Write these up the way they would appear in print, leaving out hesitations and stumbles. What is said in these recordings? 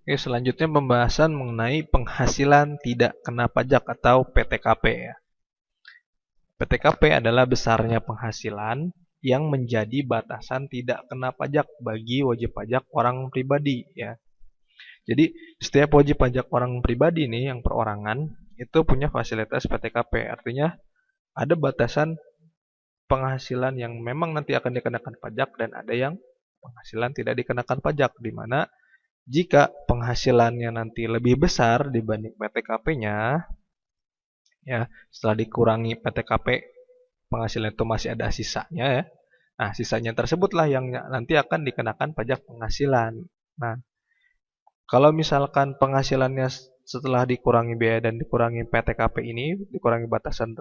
Oke, selanjutnya pembahasan mengenai penghasilan tidak kena pajak atau PTKP ya. PTKP adalah besarnya penghasilan yang menjadi batasan tidak kena pajak bagi wajib pajak orang pribadi ya. Jadi setiap wajib pajak orang pribadi nih yang perorangan itu punya fasilitas PTKP. Artinya ada batasan penghasilan yang memang nanti akan dikenakan pajak dan ada yang penghasilan tidak dikenakan pajak, di mana jika penghasilannya nanti lebih besar dibanding PTKP-nya, ya setelah dikurangi PTKP penghasilan itu masih ada sisanya ya. Nah, sisanya tersebutlah yang nanti akan dikenakan pajak penghasilan. Nah, kalau misalkan penghasilannya setelah dikurangi biaya dan dikurangi PTKP ini, dikurangi batasan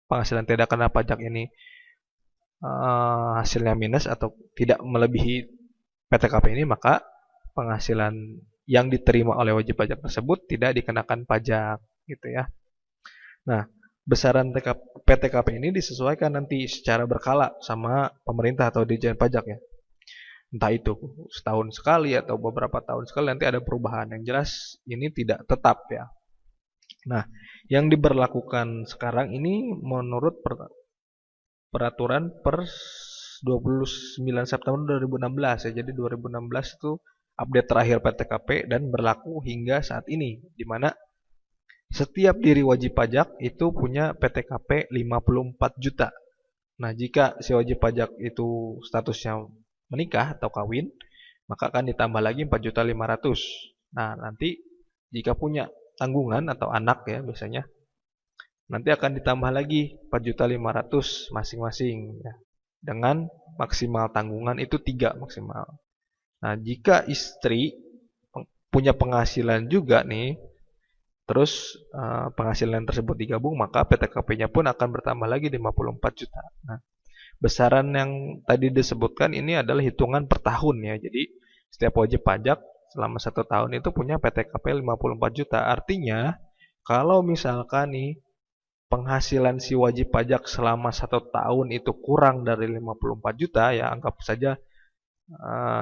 penghasilan tidak kena pajak ini, hasilnya minus atau tidak melebihi PTKP ini, maka penghasilan yang diterima oleh wajib pajak tersebut tidak dikenakan pajak gitu ya. Nah, besaran PTKP ini disesuaikan nanti secara berkala sama pemerintah atau Ditjen Pajak ya. Entah itu setahun sekali atau beberapa tahun sekali nanti ada perubahan. Yang jelas ini tidak tetap ya. Nah, yang diberlakukan sekarang ini menurut peraturan per 29 September 2016 ya. Jadi 2016 itu update terakhir PTKP dan berlaku hingga saat ini, di mana setiap diri wajib pajak itu punya PTKP 54 juta. Nah, jika si wajib pajak itu statusnya menikah atau kawin, maka akan ditambah lagi 4.500.000. Nah, nanti jika punya tanggungan atau anak ya biasanya, nanti akan ditambah lagi 4.500.000 masing-masing ya. Dengan maksimal tanggungan itu 3 maksimal. Nah, jika istri punya penghasilan juga nih, terus penghasilan tersebut digabung, maka PTKP-nya pun akan bertambah lagi 54 juta. Nah, besaran yang tadi disebutkan ini adalah hitungan per tahun ya. Jadi setiap wajib pajak selama 1 tahun itu punya PTKP 54 juta. Artinya kalau misalkan nih penghasilan si wajib pajak selama 1 tahun itu kurang dari 54 juta ya, anggap saja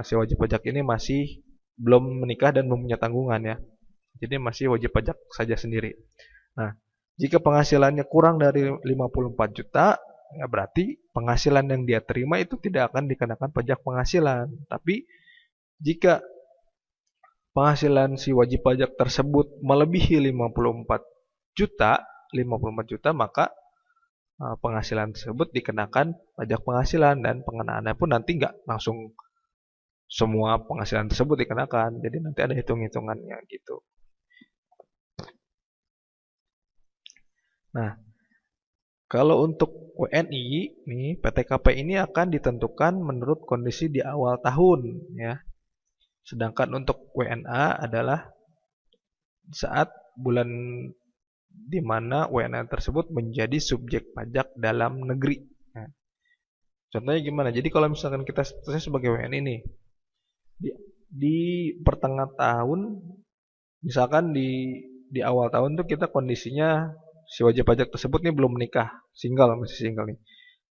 si wajib pajak ini masih belum menikah dan belum punya tanggungan ya. Jadi masih wajib pajak saja sendiri. Nah, jika penghasilannya kurang dari 54 juta, ya berarti penghasilan yang dia terima itu tidak akan dikenakan pajak penghasilan. Tapi jika penghasilan si wajib pajak tersebut melebihi 54 juta, maka penghasilan tersebut dikenakan pajak penghasilan dan pengenaannya pun nanti nggak langsung semua penghasilan tersebut dikenakan. Jadi nanti ada hitung-hitungannya gitu. Nah, kalau untuk WNI, nih PTKP ini akan ditentukan menurut kondisi di awal tahun, ya. Sedangkan untuk WNA adalah saat bulan di mana WNA tersebut menjadi subjek pajak dalam negeri. Nah, contohnya gimana? Jadi kalau misalkan saya sebagai WNI nih, di pertengahan tahun, misalkan di awal tahun tuh kita kondisinya si wajib pajak tersebut nih belum menikah, masih single nih.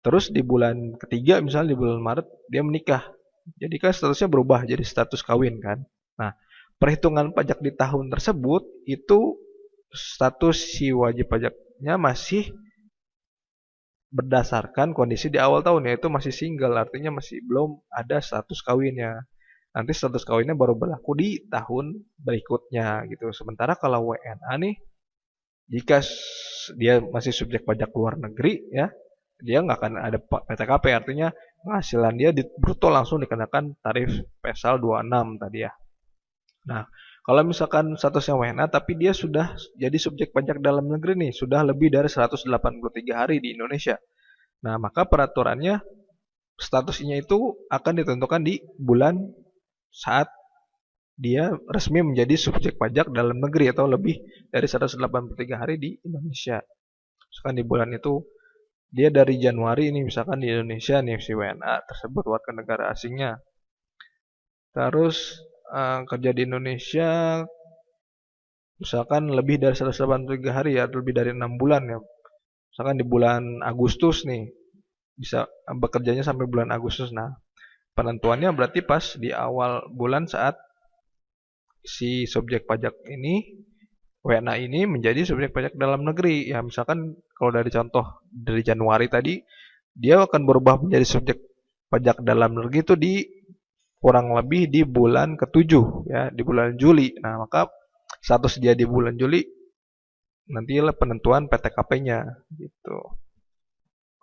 Terus di bulan ketiga, misalnya di bulan Maret, dia menikah. Jadi kan statusnya berubah jadi status kawin kan. Nah, perhitungan pajak di tahun tersebut itu status si wajib pajaknya masih berdasarkan kondisi di awal tahun, yaitu masih single, artinya masih belum ada status kawinnya. Nanti status kawinnya baru berlaku di tahun berikutnya gitu. Sementara kalau WNA nih, jika dia masih subjek pajak luar negeri ya, dia nggak akan ada PTKP, artinya penghasilan dia bruto langsung dikenakan tarif pasal 26 tadi ya. Nah, kalau misalkan statusnya WNA tapi dia sudah jadi subjek pajak dalam negeri nih, sudah lebih dari 183 hari di Indonesia. Nah, maka peraturannya statusnya itu akan ditentukan di bulan saat dia resmi menjadi subjek pajak dalam negeri atau lebih dari 183 hari di Indonesia. Misalkan di bulan itu dia dari Januari ini misalkan di Indonesia nih si WNA tersebut warga negara asingnya. Terus kerja di Indonesia misalkan lebih dari 183 hari ya, lebih dari 6 bulan ya. Misalkan di bulan Agustus nih bisa bekerjanya sampai bulan Agustus. Nah, penentuannya berarti pas di awal bulan saat si subjek pajak ini, WNA ini menjadi subjek pajak dalam negeri. Ya, misalkan kalau dari contoh dari Januari tadi, dia akan berubah menjadi subjek pajak dalam negeri itu di kurang lebih di bulan ke-7 ya, di bulan Juli. Nah, maka status dia di bulan Juli nantilah penentuan PTKP-nya gitu.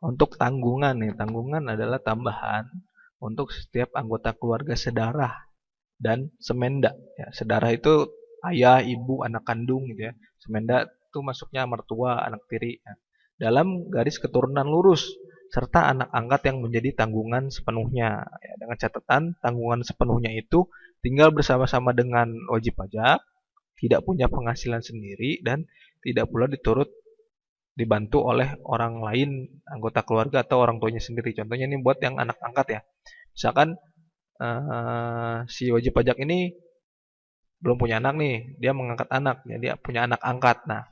Untuk tanggungan nih, tanggungan adalah tambahan untuk setiap anggota keluarga sedarah dan semenda. Ya, sedarah itu ayah, ibu, anak kandung gitu ya. Semenda itu masuknya mertua, anak tiri. Ya. Dalam garis keturunan lurus serta anak angkat yang menjadi tanggungan sepenuhnya. Ya, dengan catatan tanggungan sepenuhnya itu tinggal bersama-sama dengan wajib pajak, tidak punya penghasilan sendiri dan tidak pula dibantu oleh orang lain anggota keluarga atau orang tuanya sendiri. Contohnya ini buat yang anak angkat ya. Misalkan si wajib pajak ini belum punya anak nih, dia mengangkat anak, ya, dia punya anak angkat. Nah,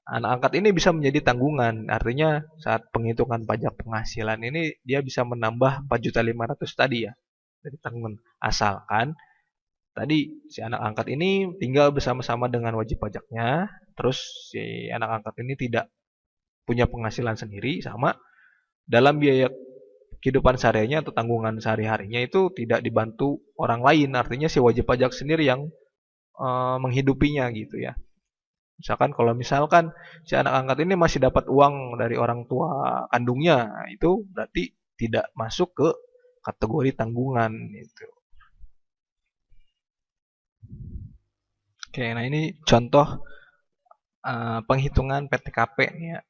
anak angkat ini bisa menjadi tanggungan. Artinya saat penghitungan pajak penghasilan ini dia bisa menambah 4.500.000 tadi ya dari tanggungan. Asalkan tadi si anak angkat ini tinggal bersama-sama dengan wajib pajaknya, terus si anak angkat ini tidak punya penghasilan sendiri sama dalam biaya kehidupan sehariannya atau tanggungan sehari-harinya itu tidak dibantu orang lain. Artinya si wajib pajak sendiri yang menghidupinya gitu ya. Misalkan si anak angkat ini masih dapat uang dari orang tua kandungnya, nah, itu berarti tidak masuk ke kategori tanggungan itu. Oke, nah ini contoh penghitungan PTKP nih ya.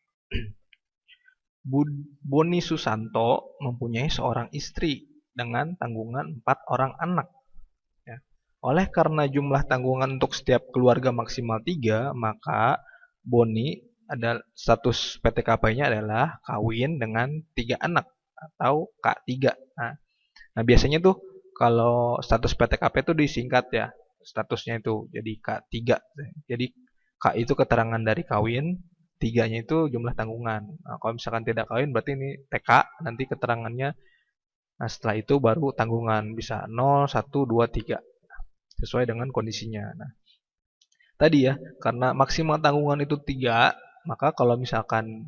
Boni Susanto mempunyai seorang istri dengan tanggungan 4 orang anak. Ya. Oleh karena jumlah tanggungan untuk setiap keluarga maksimal 3, maka Boni ada status PTKP-nya adalah kawin dengan 3 anak atau K3. Nah, biasanya tuh kalau status PTKP itu disingkat ya, statusnya itu jadi K3. Jadi K itu keterangan dari kawin, tiganya itu jumlah tanggungan. Nah, kalau misalkan tidak kawin berarti ini TK, nanti keterangannya. Nah, setelah itu baru tanggungan bisa 0, 1, 2, 3 sesuai dengan kondisinya. Nah, tadi ya, karena maksimal tanggungan itu 3, maka kalau misalkan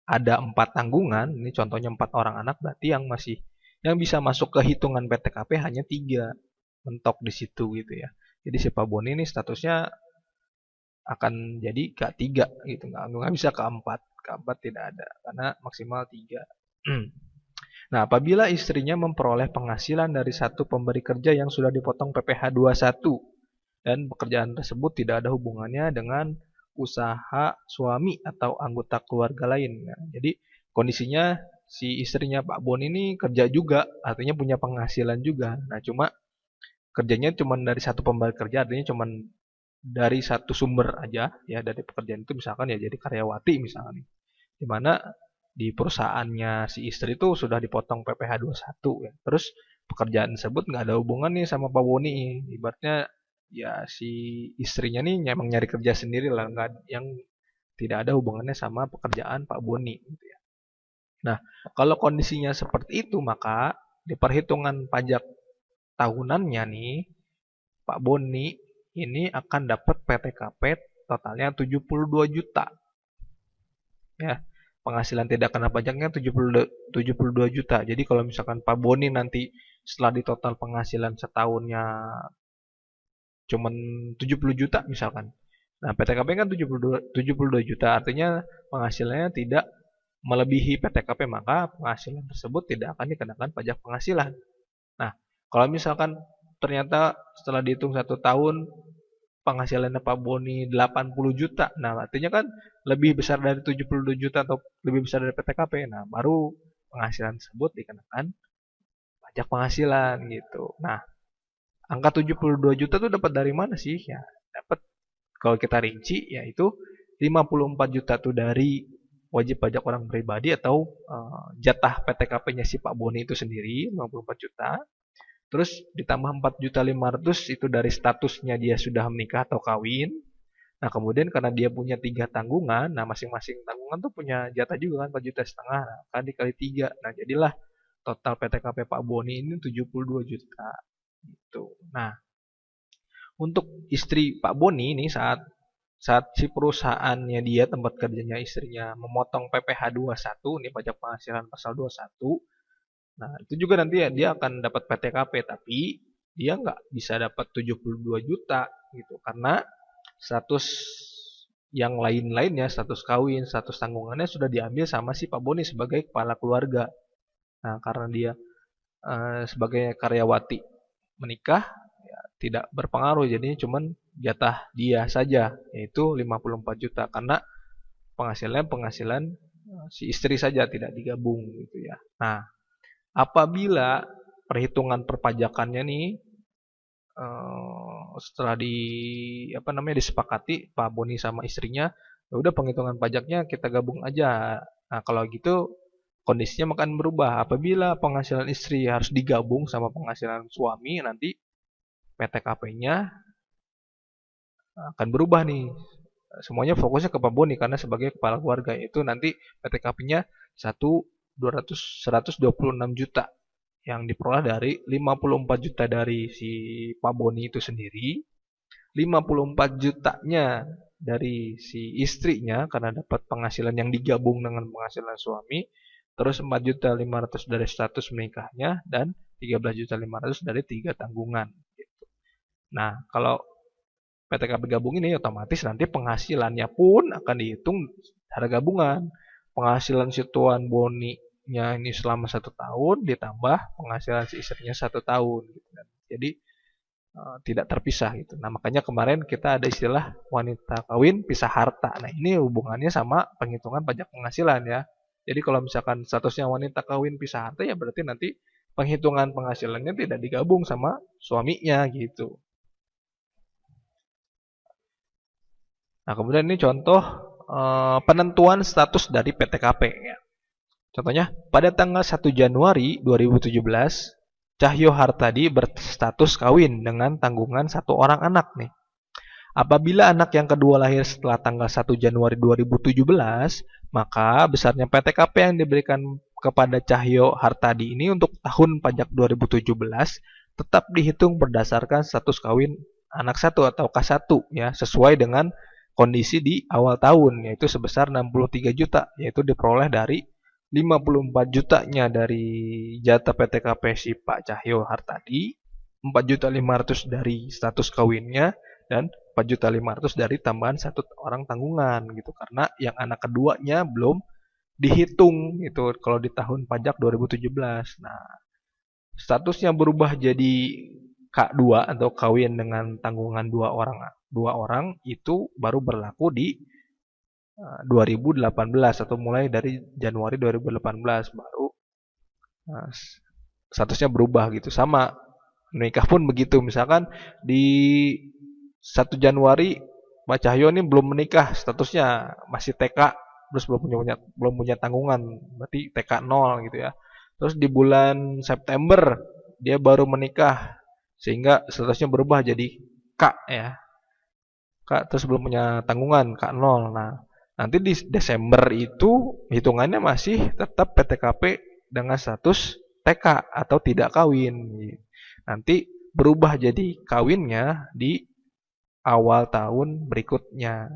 ada 4 tanggungan, ini contohnya 4 orang anak, berarti yang bisa masuk ke hitungan PTKP hanya 3, mentok di situ gitu ya. Jadi si Pak Boni ini statusnya akan jadi K3 gitu, nggak bisa K4. K4 tidak ada karena maksimal 3. Nah, apabila istrinya memperoleh penghasilan dari satu pemberi kerja yang sudah dipotong PPh 21 dan pekerjaan tersebut tidak ada hubungannya dengan usaha suami atau anggota keluarga lain. Nah, jadi kondisinya si istrinya Pak Bon ini kerja juga, artinya punya penghasilan juga. Nah, kerjanya cuma dari satu pemberi kerja, artinya cuma dari satu sumber aja ya dari pekerjaan itu, misalkan ya jadi karyawati misalnya nih. Di mana di perusahaannya si istri itu sudah dipotong PPh 21 ya. Terus pekerjaan tersebut nggak ada hubungan nih sama Pak Boni. Ibaratnya ya si istrinya nih emang nyari kerja sendiri lah, nggak yang tidak ada hubungannya sama pekerjaan Pak Boni gitu ya. Nah, kalau kondisinya seperti itu maka di perhitungan pajak tahunannya nih Pak Boni ini akan dapat PTKP totalnya 72 juta. Ya, penghasilan tidak kena pajaknya 72 juta. Jadi kalau misalkan Pak Boni nanti setelah di total penghasilan setahunnya cuman 70 juta misalkan. Nah, PTKP kan 72 juta, artinya penghasilannya tidak melebihi PTKP, maka penghasilan tersebut tidak akan dikenakan pajak penghasilan. Nah, kalau misalkan ternyata setelah dihitung 1 tahun penghasilannya Pak Boni 80 juta. Nah, artinya kan lebih besar dari 72 juta atau lebih besar dari PTKP. Nah, baru penghasilan tersebut dikenakan pajak penghasilan gitu. Nah, angka 72 juta tuh dapat dari mana sih? Ya, dapat kalau kita rinci yaitu 54 juta tuh dari wajib pajak orang pribadi atau jatah PTKP-nya si Pak Boni itu sendiri 54 juta. Terus ditambah 4.500.000 itu dari statusnya dia sudah menikah atau kawin. Nah, kemudian karena dia punya 3 tanggungan, nah masing-masing tanggungan tuh punya jatah juga kan 4,5 juta. Nah, kan dikali 3. Nah, jadilah total PTKP Pak Boni ini 72 juta gitu. Nah, Untuk istri Pak Boni ini saat si perusahaannya dia tempat kerjanya istrinya memotong PPh 21 nih pajak penghasilan pasal 21. Nah, itu juga nanti ya dia akan dapat PTKP tapi dia nggak bisa dapat 72 juta gitu karena status yang lain-lainnya, status kawin, status tanggungannya sudah diambil sama si Pak Boni sebagai kepala keluarga. Nah, karena dia sebagai karyawati menikah ya, tidak berpengaruh jadinya cuman jatah dia saja yaitu 54 juta karena penghasilan si istri saja tidak digabung gitu ya. Nah, apabila perhitungan perpajakannya nih setelah disepakati Pak Boni sama istrinya, ya udah penghitungan pajaknya kita gabung aja. Nah, kalau gitu kondisinya akan berubah. Apabila penghasilan istri harus digabung sama penghasilan suami, nanti PTKP-nya akan berubah nih. Semuanya fokusnya ke Pak Boni karena sebagai kepala keluarga itu nanti PTKP-nya 126 juta yang diperoleh dari 54 juta dari si Pak Boni itu sendiri, 54 jutanya dari si istrinya karena dapat penghasilan yang digabung dengan penghasilan suami, terus 4.500.000 dari status menikahnya dan 13.500.000 dari 3 tanggungan gitu. Nah, kalau PTKP gabung ini otomatis nanti penghasilannya pun akan dihitung secara gabungan. Penghasilan si Tuan Boni-nya ini selama 1 tahun ditambah penghasilan si istrinya 1 tahun gitu kan. Jadi tidak terpisah gitu. Nah, makanya kemarin kita ada istilah wanita kawin pisah harta. Nah, ini hubungannya sama penghitungan pajak penghasilan ya. Jadi kalau misalkan statusnya wanita kawin pisah harta ya berarti nanti penghitungan penghasilannya tidak digabung sama suaminya gitu. Nah, kemudian ini contoh penentuan status dari PTKP ya. Contohnya, pada tanggal 1 Januari 2017, Cahyo Hartadi berstatus kawin dengan tanggungan 1 orang anak nih. Apabila anak yang kedua lahir setelah tanggal 1 Januari 2017, maka besarnya PTKP yang diberikan kepada Cahyo Hartadi ini untuk tahun pajak 2017 tetap dihitung berdasarkan status kawin anak 1 atau K1 ya, sesuai dengan kondisi di awal tahun yaitu sebesar 63 juta yaitu diperoleh dari 54 jutanya dari jatah PTKP si Pak Cahyo Hartadi, 4.500.000 dari status kawinnya dan 4.500.000 dari tambahan 1 orang tanggungan gitu karena yang anak keduanya belum dihitung itu kalau di tahun pajak 2017. Nah, statusnya berubah jadi K2 atau kawin dengan tanggungan 2 orang itu baru berlaku di 2018 atau mulai dari Januari 2018 baru statusnya berubah gitu. Sama menikah pun begitu. Misalkan di 1 Januari Pak Cahyo ini belum menikah, statusnya masih TK, terus belum punya tanggungan, berarti TK 0 gitu ya. Terus di bulan September dia baru menikah sehingga statusnya berubah jadi K ya. K terus belum punya tanggungan K0. Nah, nanti di Desember itu hitungannya masih tetap PTKP dengan status TK atau tidak kawin. Nanti berubah jadi kawinnya di awal tahun berikutnya.